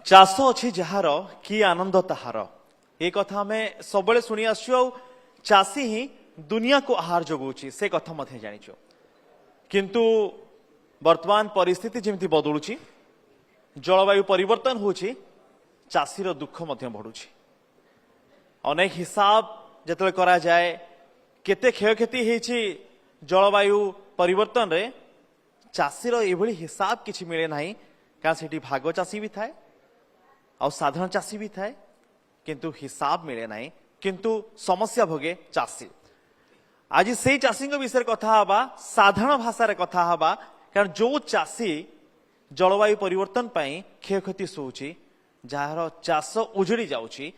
चाष अच्छी जार कि आनंद ताहार ये कथा आम सब शुणी आसु चाषी ही दुनिया को आहार जगाऊँ से कथा मत जाचु किंतु वर्तमान परिस्थिति जमी बदलुची जलवायु परिवर्तन होची चाषीर दुख बढ़ुची अनेक हिसाब जिते करा जाए केते क्षयक्षति होती जलवायु परिवर्तन रे चाषीर ये हिसाब किसी मिले ना कारण से भाग चाषी भी थाए और साधारण चाषी भी थाए किंतु हिसाब मिले ना किंतु समस्या भोगे चाषी आज से चाषी विषय कथा हवा साधारण भाषा कथा हवा कारण जो चाषी जलवायु परिवर्तन क्षयक्षति सोची जार चाष उजड़ी जाउची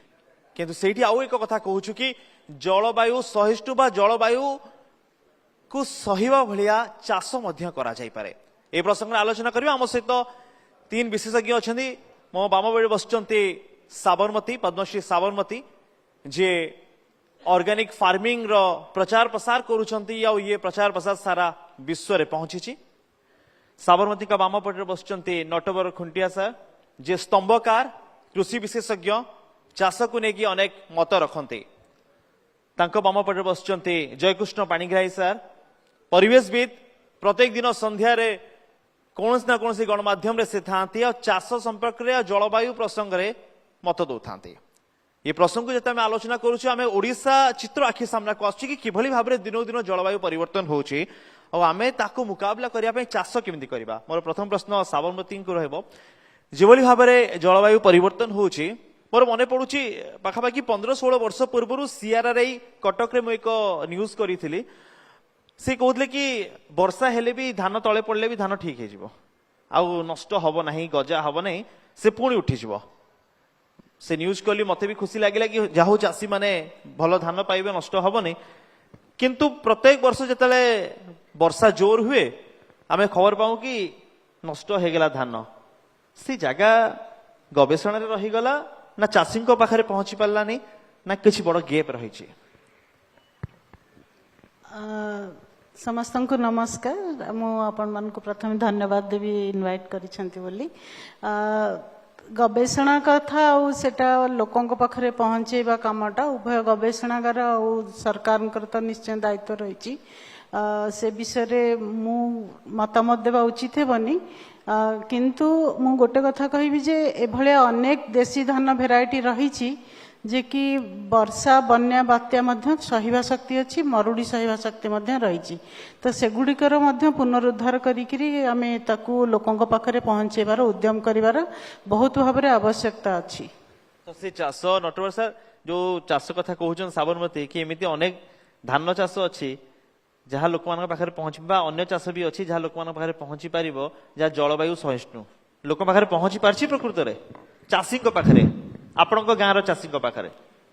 किंतु सेठी आउ एक कथा कहूछु कि जलवायु सहिष्णु बा जलवायु को सहिबा भलिया चाष मध्य करा जाई पारे ए प्रसंग आलोचना करबा हम सहित तीन विशेषज्ञ अछंती मो बाम बळे बसचंती साबरमती पद्मश्री साबरमती जे ऑर्गेनिक फार्मिंग रो प्रचार प्रसार करूछंती या ये प्रचार प्रसार सारा विश्व रे पहुंचीची साबरमती का बाम पटे बसचंती नटवर खुंटिया सर जे स्तंभकार कृषि विशेषज्ञ चाष को लेकिन अनेक मत रखते बाम पटे बसचंती जयकृष्ण पाणिग्राही सर परिवेशविद प्रत्येक दिन संध्या रे कौन ना कौन गणमाध्यम से था चाष संपर्क में जलवायु प्रसंग में मत दौते ये प्रसंग जो आम आलोचना करें ओडिशा चित्र आखि सामना को आसुची कि भाव में दिनों दिन जलवायु परिवर्तन होची और आम ताकू मुकाबला करने चाष केमी करवा मोर प्रथम प्रश्न साबरमती को रही भाव में जलवायु परिवर्तन होची मोर मन पड़ुची पाखापाखि 15-16 वर्ष पूर्व सीआरआरआई कटक रे एक न्यूज करी से कहते कि वर्षा हेले भी धान तले पड़े भी धान ठीक हो नष्ट हम ना गजा हम ना से पुणी उठीज से न्यूज कली मत भी खुशी लगे कि जहाँ चाषी मैंने भल धान पाइबे नष्ट हेनी किंतु प्रत्येक वर्ष जिते वर्षा जोर हुए आम खबर पाऊँ कि नष्ट होगला धान से जगह गवेषणा रहीगला ना चाषी पाखे पहुंची पारानी ना किसी बड़ गेप रही समस्त को नमस्कार मुझे प्रथम धन्यवाद देवी इनवाइट करी गवेषणा कथा सेटा लोकों पाखे पहुँचेबा कामटा उभय गवेषणागार और सरकार तो निश्चय दायित्व रही से विषय मु मतामत देवा उचित हेबनी किंतु मु गोटे कथा कहबी जे एभले अनेक देशी धान भेराइटी रही जे कि वर्षा बन्या बात्या मध्य सहिबा शक्ति अच्छी मरुड़ी सहिबा शक्ति मध्य रही तो सेगुड़िकर मध्य पुनरुद्धार करिकिरी आमे ताकू लोकों पाखरे पहुंचेबार उद्यम करिवार बहुत भाव में आवश्यकता अच्छी तो से चाष नटवर सर जो चाष कथा कहउछन साबरमती कि एमिति अनेक धान चाष अच्छी जहाँ लोक पाखे पहुंचा अन्य चाष भी अच्छी जहाँ लोक पाखे पहुंची पार जहाँ जलवायु सहिष्णु लोक पाखे पहुंची पार्ची प्रकृत में चाषी पाखे आपण गाँव चाषी पाखे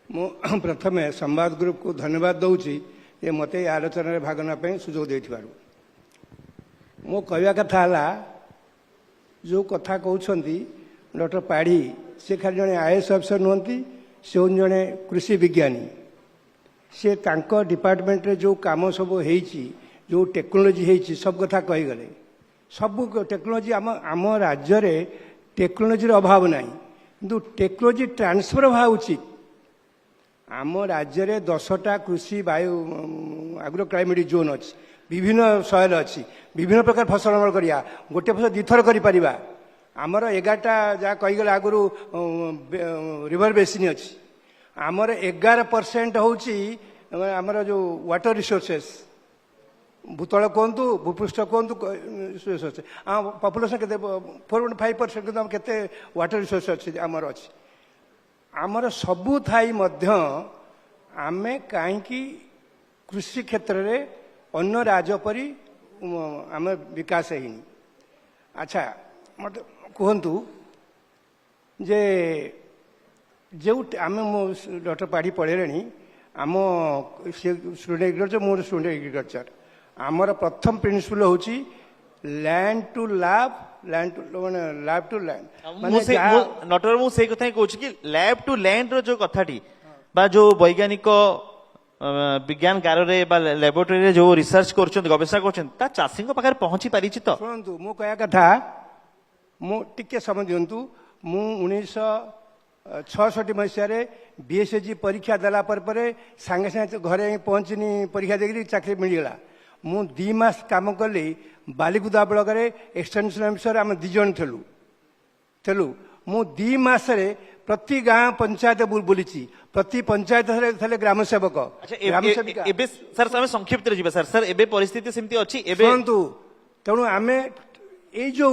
मु प्रथम संवाद ग्रुप को धन्यवाद दूची ये मत आलोचन में भाग ना सुजोग दे मो कहवा कथा जो कथा कहते डॉक्टर पाढ़ी से खाली जड़े आईएएस अफिसर नुहति से हूँ जड़े कृषि विज्ञानी से तांको डिपार्टमेंट रे जो काम सब होईची जो टेक्नोलोजी होईची सब कथा कहीगले सब टेक्नोलोजी आम राज्य रे टेक्नोलोजी अभाव नहीं किंतु टेक्नोलोजी ट्रांसफर हवा उचित आम राज्य रे 10टा कृषि वायु आग्रो क्लाइमेटिक जोन अच्छी विभिन्न सॉइल अच्छी विभिन्न प्रकार फसल अमल करिया गोटे फसल दिथर करि परिबा आमर 11टा जहाँ कहीगले आगु रिवर बेसिन अच्छी आमर 11% होची आमर जो वाटर रिसोर्सेस भूतल कहतु भूपृष्ठ कहतु रिसोर्सेस पॉपुलेशन के 4.5% किंतु आम केते वाटर रिसोर्स अच्छी आमर अच्छी आमर सबू थाई मध्य आमे कहीं कृषि क्षेत्र रे अन्य राज्य परी आम विकास हैनी अच्छा मत कहतु जे जो आम मो डॉक्टर पाढ़ी पढ़े आम स्टूडेंट एग्रीकल्चर मोर स्टूडेंट एग्रीकल्चर आमर प्रथम प्रिंसिपल हूँ land to lab land to माने लैब टू लैंड नटवर मुझे कथा कहूँ कि लैब टू लैंड रो जो कथाटी बा जो वैज्ञानिक विज्ञान गारे लैबोरेटरी जो रिसर्च कर गवेषणा कर चाषी पाखे पहुंची पारी तो शुणु मो कह कथा मो टिके समय दिंतु ମୁଁ 1966 ମସିହାରେ BSG ପରୀକ୍ଷା ଦେଲା ପରେ ସାଙ୍ଗେ ସାଙ୍ଗେ ଘରେ ପହଞ୍ଚିନି, ପରୀକ୍ଷା ଦେଇକି ଚାକିରି ମିଳିଗଲା। ମୁଁ 2 ମାସ କାମ କଲି ବାଲିକୁଦା ବ୍ଲକରେ ଏକ୍ସଟେନସନ ଅଫିସର, ଆମେ 2 ଜଣ ଥିଲୁ। ମୁଁ 2 ମାସରେ प्रति गाँ पंचायत बुलीची, प्रति पंचायत ग्राम सेवक ग्राम सेविका। सर आम संक्षिप्त सर सर एबे परिस्थिति सेमती अछि एबे शुणु तेणु आम ये जो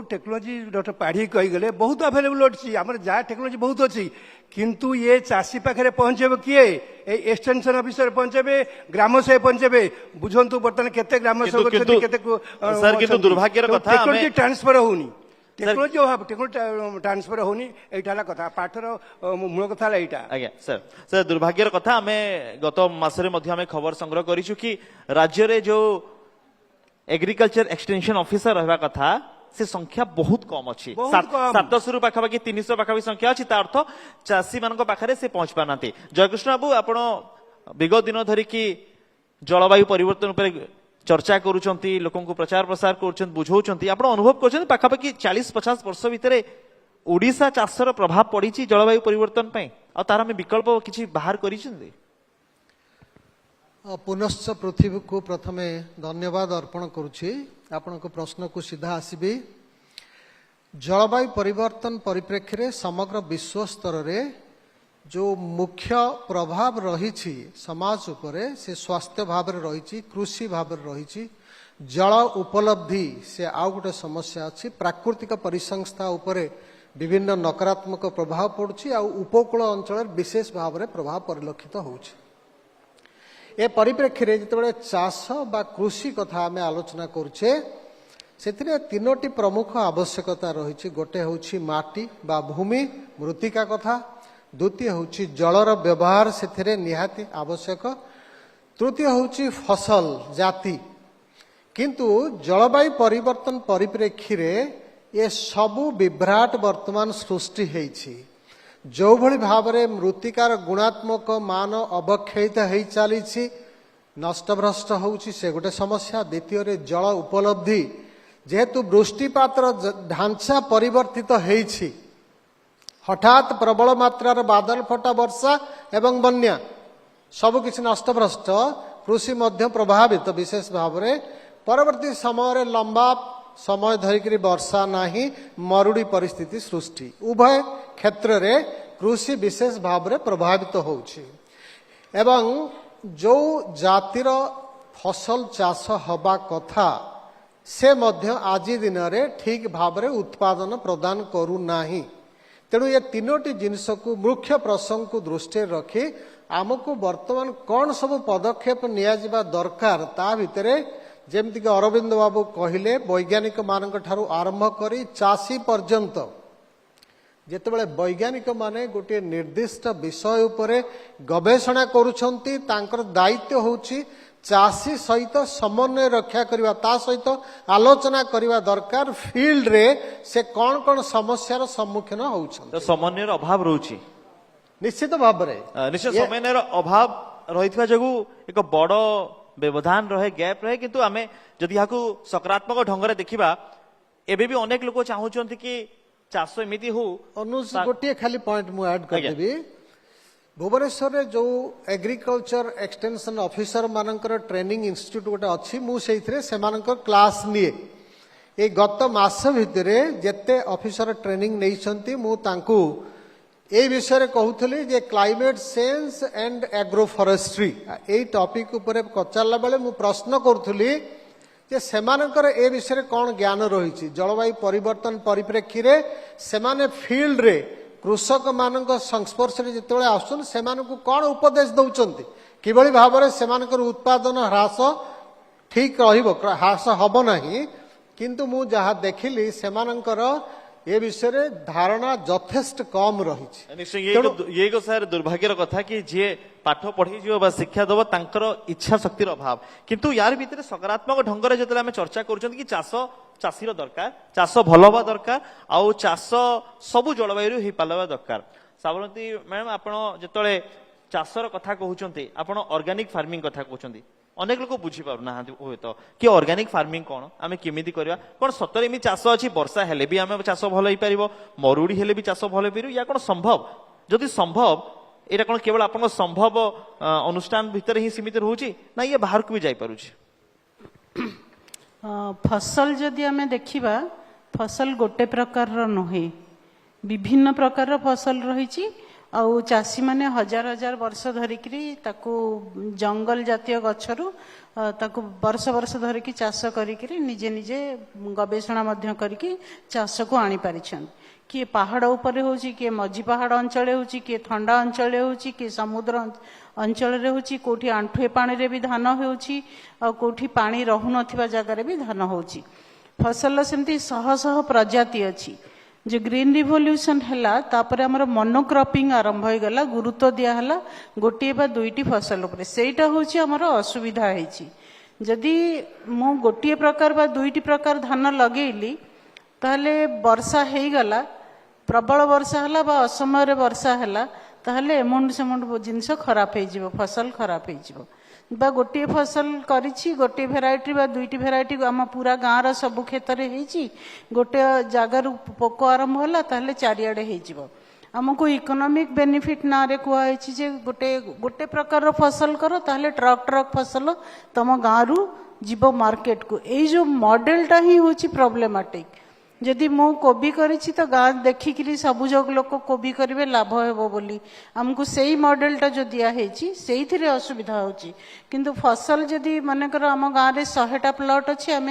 टेक्नोलोजी डॉक्टर पाढ़ी कहीगले बहुत अवेलेबल अच्छी, आम जहाँ टेक्नोलोजी बहुत अच्छी, किंतु ये चाषी पाखे पहुंचे किए एक्सटेंशन ऑफिसर पहुंचे, ग्राम सेवक पहुंचे। बुझंतु बर्तमान केते ग्राम सेवक सर किंतु दुर्भाग्यर कथा टेक्नोलोजी ट्रांसफर होनी, टेक्नोलोजी अभाव, टेक्नोलोजी ट्रांसफर होनी, एटा कथा पाठर मूल कथा एटा। आज्ञा सर सर दुर्भाग्यर कथा आमे गत मासरे मध्ये आमे खबर संग्रह करिछु कि राज्य रे जो एग्रीकल्चर एक्सटेंशन ऑफिसर रहबा कथा से संख्या बहुत कम अछि, 700 पाखापाखि 300 पाखापाखि संख्या अछि। ता अर्थ चाषी मानक पाखरे से पहुंच पानाती। जयकृष्ण बाबू आपण विगत दिन धरि कि जलवायु परिवर्तन उपर चर्चा करूचंती, लोकन को प्रचार प्रसार करूचंती, बुझौचंती, आपण अनुभव करचंती पाखापाखि 40-50 वर्ष भितरे ओडिशा चाषर प्रभाव पड़िछि जलवायु परिवर्तन पई, आ तार में विकल्प किछि बाहर करिसंती। पुनश्च पृथ्वी को प्रथमे धन्यवाद अर्पण करुछि। आपण को प्रश्न को सीधा आसीबी। जलवायु परिवर्तन परिप्रेक्षी रे समग्र विश्व स्तर रे जो मुख्य प्रभाव रही समाज उपरे से स्वास्थ्य भाव में रही, कृषि भाव में रही, जल उपलब्धि से आउ गोटे समस्या अच्छी, प्राकृतिक परिसंस्था उपरे विभिन्न नकारात्मक प्रभाव पड़ुछि, आ उपकूल अंचल विशेष भाव में प्रभाव परिलक्षित होउछि। ए परिप्रेक्षी रे जितेबाला चाष बा कृषि कथा आमे आलोचना करुछे, सेथिरे 3टी प्रमुख आवश्यकता रही। गोटे होउछि माटी बा भूमि मृत्तिका कथा, द्वितीय होउछि जलर व्यवहार सेथिरे निहाती आवश्यक, तृतीय होउछि फसल जाति। किंतु जलवायु परिवर्तन परिप्रेक्षी रे ये सबु विभ्राट वर्तमान सृष्टि हेछि। जो भली भाव रे मृत्तिकार गुणात्मक मान अवक्षयित हेइ चलीछि, नष्टभ्रष्ट होउछि, से गोटे समस्या। द्वितीय रे जल उपलब्धि जेहेतु वृष्टिपातर ढांचा परिवर्तित हेछि, हठात प्रबल मात्रार बादल फटा वर्षा एवं बन्या सबकिछि नष्टभ्रष्ट, कृषि मध्य प्रभावित विशेष भाव रे। परवर्ती समय रे लंबा समय धरिकरी वर्षा नाही, मरुड़ी परिस्थिति सृष्टि, उभय क्षेत्र रे कृषि विशेष भाव रे प्रभावित होउछि। एवं जो जातिर फसल चाष हबा कथा से मध्य आजि दिन रे ठीक भाव रे उत्पादन प्रदान करू नाही। तेणु ये 3टी जिनिस को मुख्य प्रसंग को दृष्टि रखी आमको वर्तमान कौन सब पदक्षेप निया दरकार, ता भितरे जेमति कि अरविंद बाबू कहिले वैज्ञानिक मानक ठारू आरंभ करी चाषी पर्यंत जेतेबेले वैज्ञानिक माने गोटे निर्दिष्ट विषय उपरे गवेषणा करूछंती, तांकर दायित्व होउछि चाषी सहित समन्वय रक्षा करिवा, ता सहित आलोचना करिवा दरकार फील्ड रे से कौन कौन समस्यार सम्मुखीन होउछंती। तो समन्वयर अभाव रहउछि निश्चित भाव रे, निश्चित समन्वयर अभाव रहितबा जगु एक बड़ व्यवधान रहे, गैप रहे। किंतु आमे जदि याकू सकारात्मक ढंग रे देखिबा, एबे भी अनेक लोक चाहूचंती कि चाष एमिति हो। अनुज गोटे खाली पॉइंट मु ऐड कर देबी। भुवनेश्वर रे जो एग्रीकल्चर एक्सटेंशन ऑफिसर मानकर ट्रेनिंग इंस्टीट्यूट गोटे अछि, मु सेइथरे सेमानकर क्लास निए। ए गत मास भितरे जेते ऑफिसर ट्रेनिंग नेइछंती, मु तांकू ए विषय कहूली जे climate change and agroforestry ए टॉपिक उपरे पचारला बेले मु प्रश्न करूली जे सेमानकर ए विषय कौन ज्ञान रही। जलवायु परिवर्तन परिप्रेक्षी रे सेमाने फील्ड रे कृषक मानक संस्पर्श रे जेतेबेले आसुन सेमानकु कौन उपदेश दउचंती, किभली भाव रे सेमानकर उत्पादन ह्रास ठीक रहिबो, ह्रास हबो नाही। किंतु मु जहा देखिली सेमानकर ये विषय धारणा यथेष्ट कम रही। ये सर दुर्भाग्यर कथा कि जे पाठ पढ़ी जो शिक्षा दब तांकर इच्छा शक्तिर अभाव। किंतु यार भितर सकारात्मक ढंग रे जतले हमें चर्चा करूछन कि चाष चाषीर दरकार, चाष भल हवा दरकार, आउ चाष सबु जलवायु ही पालवा दरकार। साबरमती मैडम आपण जतले चाषर कथा कहउचंती, आपण ऑर्गेनिक फार्मिंग कथा कहउचंती, अनेक लोक बुझी पारु ना हुए तो कि ऑर्गेनिक फार्मिंग कौन आम केमी करवा कौन सतरे एमि चाष अच्छी वर्षा हेले भी आम चाष भल हो पार मरुड़ी हेले भी चाष भल हो या कौन संभव जदि संभव एटा कौन केवल आप संभव अनुष्ठान भितर ही सीमित रोचे ना ये बाहर को भी जाई पारुछि फसल जदि आमे देखिबा फसल गोटे प्रकार नुहे विभिन्न प्रकार फसल रही आउ चाषी माने हजार हजार वर्ष धरिकी ताकू जंगल जातीय गछरु ताकू वर्ष वर्ष धरिकी चाष करिकी निजे निजे गवेषणा मध्य करिकी चाष को आनी पारिछन किए पहाड़ उपरे होची किए मझी पहाड़ अंचल होची किए ठंडा अंचल होची किए समुद्र अंचल रे होची कोठी आंठुए पानी रे भी धान होची आ कोठी पानी रहु नथिबा जगह रे भी धान होची फसल सेमती शह शह प्रजाति अछि जो ग्रीन रिवोल्यूशन हैला तापरे हमर मोनोक्रॉपिंग आरंभ हो गला गुरुत्व दिया हला गोटे बा दुईटी फसल उपरे सेटा होची हमर असुविधा हेची जदि मु गोटे प्रकार बा दुईटी प्रकार धान लगेइली ताहले वर्षा हेई गला प्रबल वर्षा हला बा असमय रे वर्षा हला ताहले एमौंट सेमौंट जिनस खराब हे जिवो फसल खराब हे जिवो बा गोटे फसल करिछि गोटे भेराइटी बा दुईटी भेराइटी आम पूरा गाँव रा सब खेत रे हेची गोटे जगार पोक आरंभ होला ताहले चारियाडे हे जिवो आमको इकोनॉमिक बेनिफिट ना रे कुआ हेची जे गोटे गोटे प्रकार रो फसल करो ताहले ट्रक ट्रक फसल तम गाँव रु जीव मार्केट को एई जो मॉडलटा ही होची प्रॉब्लमेटिक जदि मु कोबी करिछि तो गाँ देखिकी सबुज लोक कोबी करेंगे लाभ हेबो बोली आमको सेही मॉडलटा जो दिया हेची सेही असुविधा होची किंतु फसल जदि मानेकर आम गाँव में 100टा प्लॉट अच्छी आम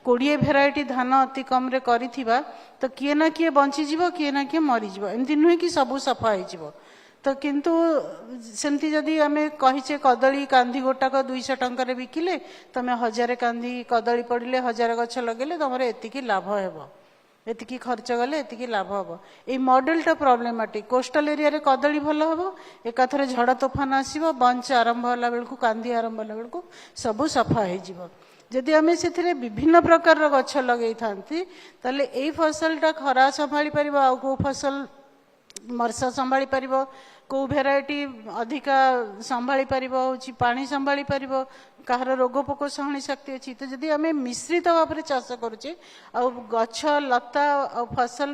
20 भेराइटी धान अति कम रे करिथिबा तो किए ना किए बंचीज किए ना किए मरीज एमती नुहे कि सबू सफा हो तो किंतु सेमती जदि आम कहीचे कदली कांदी गोटाक 200 टंकार बिकिले तुम 1000 कांदी कदली पड़े 1000 गछ लगे तुम एतिकी लाभ हेबो एतिकी खर्च गले एतिकी लाभ हम ये मॉडलटा प्रॉब्लमेटिक कोस्टल एरिया रे कदली भल हम एकाथरे झड़ तोफान आसो बंच आरंभ होला बेलू कांदी आरंभ होला बेलू सबू सफा हो जदि आम से विभिन्न प्रकार गछ लगे ताले यही फसलटा खरा संभाली पार आ को फसल वर्षा संभाली पार को भेराइटी अधिका संभाली पार पानी संभाली पार कहार रोग पोक सहनी शक्ति अच्छी तो जदि आम मिश्रित भाव में चाष करुचे आ गछ लता आ फसल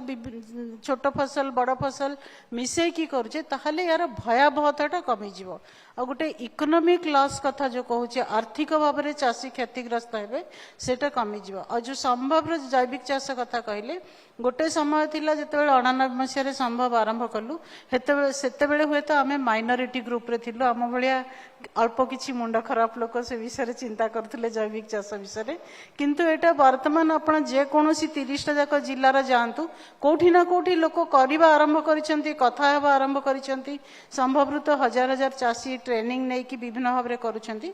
छोट फसल बड़ फसल मिसेकी करुचे ताहले यार भयावहताटा कमिज आ गोटे इकोनॉमिक लॉस कथा जो कहूचे आर्थिक भाव में चाषी क्षतिग्रस्त हेबे सेटा कमिज आ जो संभव जैविक चाष कथा कहले गोटे समय थिला जेतेबेले 89 मसीह संभव आरंभ कलु सेतेबेले हुए तो आम माइनॉरिटी ग्रुप रे थिलु आम भलिया अल्प किछि मुंड खराब लोक से विषय चिंता करथिले जैविक चाष विषय किंतु एटा वर्तमान आपण जे कोनोसी 30टा जाक जिल्लार जांतु कोठी ना कोठी लोक करिबा आरंभ करिसंती कथा हेबा आरंभ करिसंती संभव तो हजार हजार चाषी ट्रेनिंग नै कि विभिन्न भाव रे करूछंती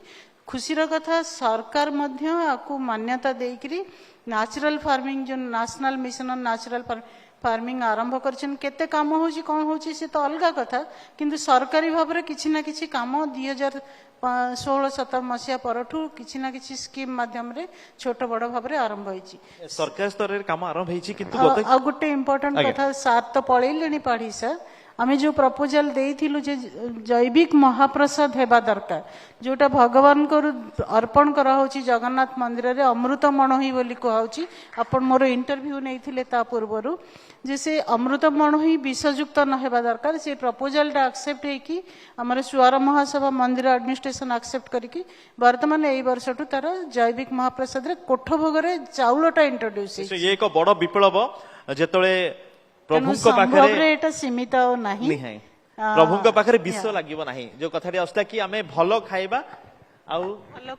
खुशीर कथा सरकार मध्य आकु मान्यता देइकरी नेचुरल फार्मिंग जो national mission on natural farming आरंभ करछन केते काम होची कोन होची से तो अलगा कथा किंतु सरकारी भाव रे किछि ना किछि काम 2016-17 मसीहा परठू किछि ना किछि स्कीम माध्यम रे छोट बड़ भाव रे आरंभ होईची सरकार स्तर रे काम आरंभ होईची किंतु आ गुटे इंपोर्टेंट कथा सार तो पळेलेनी पाढी सा आमे जो प्रपोजल देइथिलु जे जैविक महाप्रसाद हेबा दरकार जोटा भगवान को अर्पण करा होची जगन्नाथ मंदिर रे अमृत मणोही बोली कहउची आपण मोर इंटरव्यू नेइथिले ता पूर्वरु जे से अमृत मणोही विषयुक्त न हेबा दरकार से प्रपोजल टा एक्सेप्ट हे कि हमर सुवार महासभा मंदिर एडमिनिस्ट्रेशन एक्सेप्ट करिकि वर्तमान एई वर्षटु तार जैविक महाप्रसाद रे कोठ भोग रे चाउलटा इंट्रोड्यूस हे ये एक बड़ विप्लव जेतळे प्रभुଙ୍କ पाखरे एटा सीमित नाही प्रभुଙ୍କ पाखरे विश्व लागिबो नाही जो कथाटी असला कि आमे भलो खाइबा आउ भलो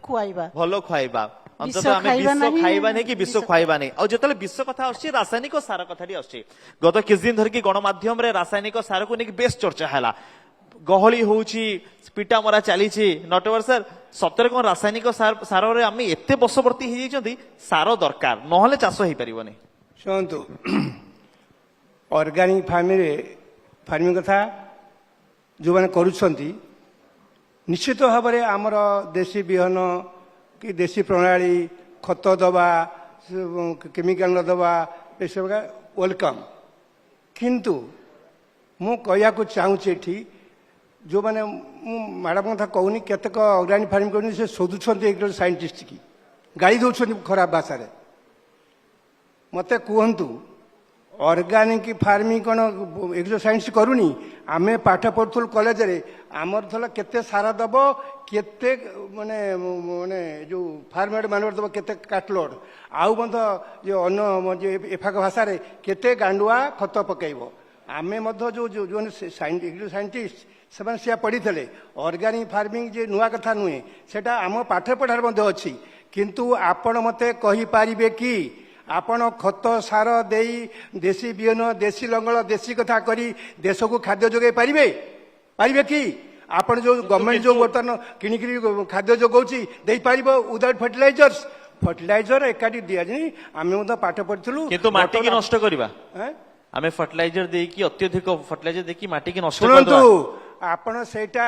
खुआइबा अंतत आमे विश्व खाइबा नहीं कि विश्व खुआइबा नहीं और जेतले विश्व कथा आछि रासायनिक सार कथाटी आछि गत किछ दिन धर कि गणमाध्यम रे रासायनिक सार को नेकी बेस चर्चा हैला गहली होउची पिटा मरा चलीछि नटवर सर सतर कोन रासायनिक सार रे आमे एते बसवर्ती हे जइछंती सार दरकार नहले चाष होई परिबोनी शुणु ऑर्गेनिक फार्मिंग कथा जो मैंने करुँच निश्चित भाव में आमर देशी बिहन कि देशी प्रणाली खत दवा केमिकल दवा ये सब वेलकम किंतु मु कहया चाहूँगी जो मैंने मैडम कथा कहूनी केतक अर्गानिक फार्मिंग कर से शोधुंट एक साइंटिस्ट की गाड़ी दौरान खराब भाषा मत कहतु अर्गानिक फार्मिंग कौन एग्रो साइंस करूनी आमे पाठ पढ़ुल कॉलेज रे आमर थला केते सारा दब केते माने माने जो फार्मेड मानवर दब केते काटलोड आउ बंध जो अन्न जो एफाक भाषा रे केते गांडुआ खत पकेइबो आमे मध्य जो जो जो एग्रो साइंटिस्ट से सिया पढ़ी थे अर्गानिक फार्मिंग जे नुआ कथा नुहे सेटा आम पाठ पढ़ार मध्य अच्छी किंतु आपण मते कहि पारिबे कि आपण खत सार देई देशी बिहन देशी लंगल देशी कथा करी देश को खाद्य जोगे पारिबे पारिबे कि आपण जो गवर्नमेंट जो बर्तमान किणिकी खाद्य जोगाउची देई पारिबो विदाउट फर्टिलाइजर्स फर्टिलाइजर एकाठी दिया जी आमे मध्य पाठ पढ़िथिलु किंतु माटी की नष्ट करबा आमे फर्टिलाइजर देकी अत्यधिक फर्टिलाइजर देकी माटी की नष्ट शुणु करबा आपण सेटा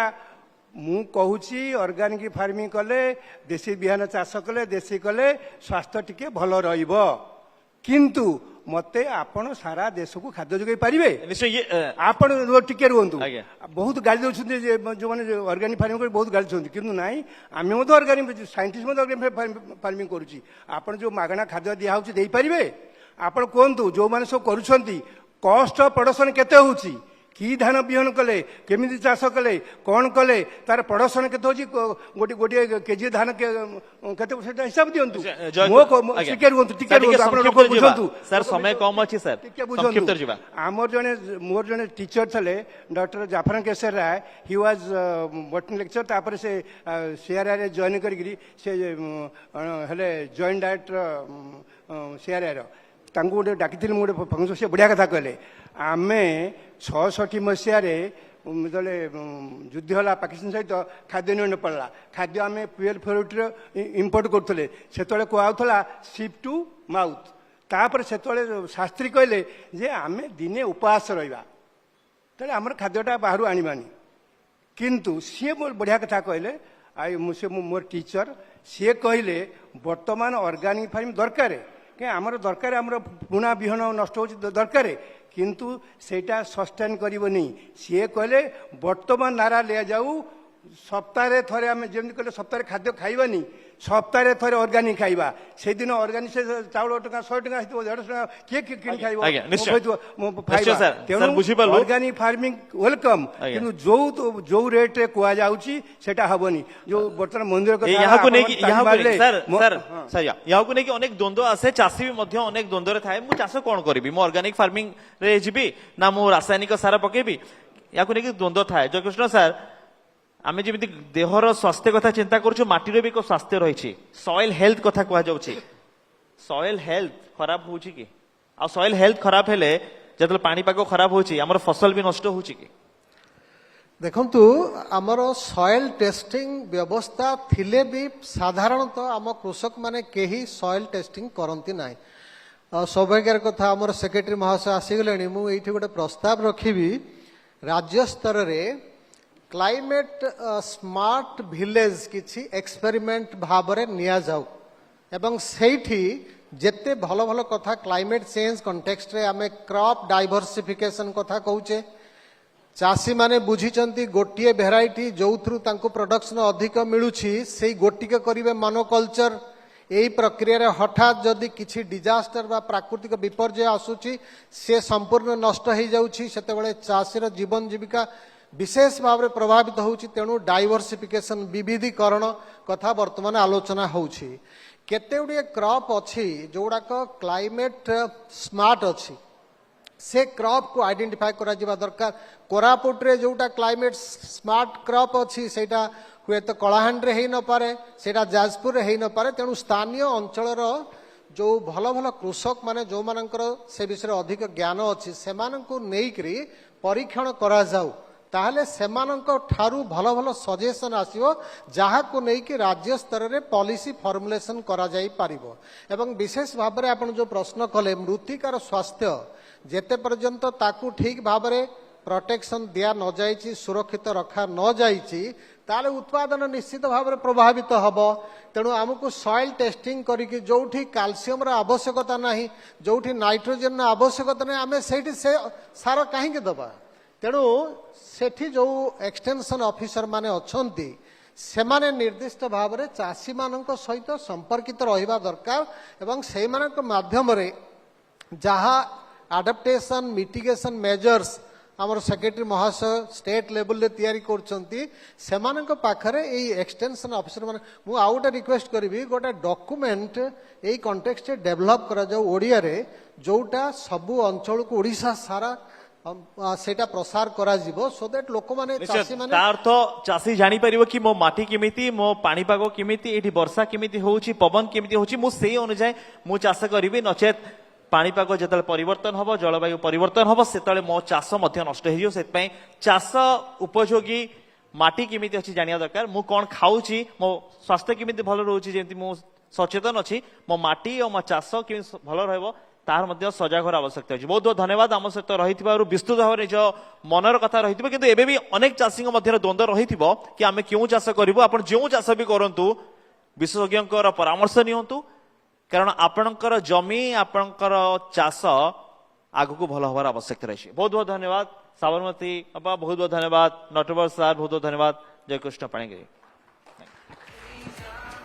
मु कहूची अर्गानिक फार्मिंग कले देशी बिहान चाष कले देशी कले स्वास्थ्य टिके भल रहिबो किंतु मते आपण सारा देश को खाद्य जोगाई पारिबे निश्चय ये आपण टिके रुहतु आज्ञा। बहुत गाड़ी दउछन्ते जो माने अर्गानिक फार्मिंग कर बहुत गाड़ी दउछन्ते किंतु नाही आमे मते अर्गानिक साइंटिस्ट मते अर्गानिक फार्मिंग करूची आपण जो मागणा खाद्य दिया होची देई पारिबे आपण कोंतु जो माने सब करूछन्ती कॉस्ट ऑफ प्रोडक्शन केते होची कि धान बिहन कले केमिति चाष कले कौन कले तार प्रोडक्शन केते होची गोटे गोटे केजी धान केते सेटा हिसाब दियंतु मो टिके रुहतु टिके रुहतु आपण लोक बुझंतु सर समय कम अछि सर टिके संक्षिप्त बुझंतु जीवा आमर जने मोर जने टीचर थले doctor Jafar Kesar Rai he was botany lecture तापर से सीआरआई रे जॉइन करिगिरी से हेले जॉइंट डायरेक्टर सीआरआई रो तांको गोटे डाकिथिल मु गोटे फंक्शन से बढ़िया कथा कहले आमे 66 मसीह जले युद्ध होला पाकिस्तान सहित खाद्य नियन पड़ला खाद्य आम पीएल फ्लोट इंपोर्ट करते से कहला शिप टू माउथ तापर से शास्त्री कहले जे आम दिने उपवास रहा तेरे आम खाद्यटा बाहर आनिबानी किंतु सी बढ़िया कथा कहले आई से मोर टीचर सी कहले वर्तमान अर्गानिक फार्मिंग दरकार क्या आमर दरकार आमर पुणा विहन नष्ट हो दरकार किंतु सेटा सस्टेन करनी सी कहले वर्तमान नारा ले जाऊ सप्ताह थरे आम जमी कहले सप्ताह खाद्य खाइबानी सप्ताह थरे अर्गानिक खाइबा से दिन अर्गानिक से चाउल टका 100 टका 150 टका किए किन खाइबो अर्गानिक फार्मिंग वेलकम किंतु जो रेट रे कुआ जाउची सेटा हबनी जो वर्तमान मंदिर को यहाँ को नहीं यहाँ को नहीं अनेक द्वंद्व आसे चाषी भी मध्य अनेक द्वंद्व थाए मु चाष कौन करी मु अर्गानिक फार्मिंग रे जीवी ना मु रासायनिक सार पकेबी यहाँ को नहीं द्वंद्व थाए जयकृष्ण सर आमे जेमिति देहर स्वास्थ्य कथा चिंता करूछु माटीर भी को स्वास्थ्य रही सॉइल हेल्थ कथा कह जाउछि सॉइल हेल्थ खराब होउछि कि आ सॉइल हेल्थ खराब हेले जतले पानी पाग खराब होउछि हमर फसल भी नष्ट होउछि कि देखंतु आमर सॉइल टेस्टिंग व्यवस्था थिले भी साधारणतः आम कृषक माने केही सॉइल टेस्टिंग करंती नाही सौभाग्यर कथा आमर सेक्रेटरी महाशय आसीगलेनी मु एठी गोटे प्रस्ताव रखिबी राज्य स्तर रे क्लाइमेट स्मार्ट विलेज किछि एक्सपेरिमेंट भाबरे निया जाऊ एवं सेठी जेते भलो भलो कथा क्लाइमेट चेंज कॉन्टेक्स्ट रे आमे क्रॉप डाइवर्सिफिकेशन कथा कहूचे चाषी माने बुझीचंती गोटिए भेराइटी जोथ्रु तांको प्रोडक्शन अधिक मिलुछि सेई गोटिके करिवे मोनोकल्चर एई प्रक्रिया रे हठात जदि किछि डिजास्टर बा प्राकृतिक विपर्यय आसुछि से संपूर्ण नष्ट हो जाउछि सेतेबेले चाषीर जीवन जीविका विशेष भाव में प्रभावित होउछि तेणु डाइवर्सिफिकेशन विविधीकरण कथा वर्तमान आलोचना होउछि केते गुड़िए क्रॉप अछि जोड़ाक क्लाइमेट स्मार्ट अछि से क्रॉप को आइडेंटिफाई करा जिबा दरकार कोरापुट रे जोटा क्लाइमेट स्मार्ट क्रॉप अछि सेटा हुए तो कलाहांड रे हेई न पारे सेटा जाजपुर रे हेई न पारे तेणु स्थानीय अंचल जो भल भल कृषक माने जो मानकर से विषय अधिक ज्ञान अछि सेमानंकु नेइकरी परीक्षण करा जाऊ ताहले सेमानंको ठारू भल भल सजेशन आसीबो जहाको नेइकि राज्य स्तर रे पॉलिसी फॉर्मुलेशन करा जाई पारिबो एवं विशेष भाव में आपण जो प्रश्न कले मृत्तिकार स्वास्थ्य जेते पर्यंत ताकू ठीक भाव में प्रोटेक्शन दिया न जाइछि सुरक्षित रखा न जाइछि ताले उत्पादन निश्चित भाव में प्रभावित हबो तेणु आमको सॉइल टेस्टिंग करिकि जोठी कैल्शियम रा आवश्यकता नाही जोठी नाइट्रोजन रा आवश्यकता नाही आमे सेठी से सार काहे के दबा तेणु सेठी जो एक्सटेंशन ऑफिसर माने अछंती सेमाने निर्दिष्ट भाव में चाषी मानक सहित संपर्कित रहिबा दरकार एवं से माध्यम रे जहाँ आडाप्टेशन मिटिगेशन मेजर्स आमर सेक्रेटरी महाशय स्टेट लेवल रे तैयारी करछंती सेमानक पाखरे एई एक्सटेंशन ऑफिसर माने मु आ गोटे रिक्वेस्ट करबी गोटे डॉक्यूमेंट एई कॉन्टेक्स्ट रे डेवलप करा जाऊ ओडिया रे जोटा सबु अंचल को ओडिसा सारा सेटा प्रसार करा जिवो सो दैट लोक माने चाषी माने तार तो चाषी जानी परिबो कि मो माटी केमिति मो पाणीपाग केमिति एठी वर्षा केमिति होउची पवन केमिति होउची मु सेई अनुसार मु चाष करिवि नचेत पाणीपाग जेतले परिवर्तन हबो जलवायु परिवर्तन हबो सेतले मो चाष मध्य नष्ट हेजियो सेतपई चाष उपयोगी माटी केमिति अछि जानिया दरकार मु कोन खाउची मो स्वास्थ्य केमिति भलो रहउची जेंति मु सचेतन अछि मो माटी और मो चाष केमिति भलो रहबो तार मध्य सजग होर आवश्यकता अछि बहुत बहुत धन्यवाद आम सहित रहिथिबारु विस्तृत भाव निज मनर कथा रहिथिबो किंतु एबे भी अनेक चाषी मध्य द्वंद्व रहिथिबो कि आमे क्यों चाष करिवो आपण जेउ चाष भी करंतु विशेषज्ञकर परामर्श नियंतु कारण आपणकर जमी आपणकर चाष आगु भल हबार आवश्यकता रही बहुत बहुत धन्यवाद साबरमती अपा बहुत बहुत धन्यवाद नटवर सार बहुत बहुत धन्यवाद जयकृष्ण पाणिग्री।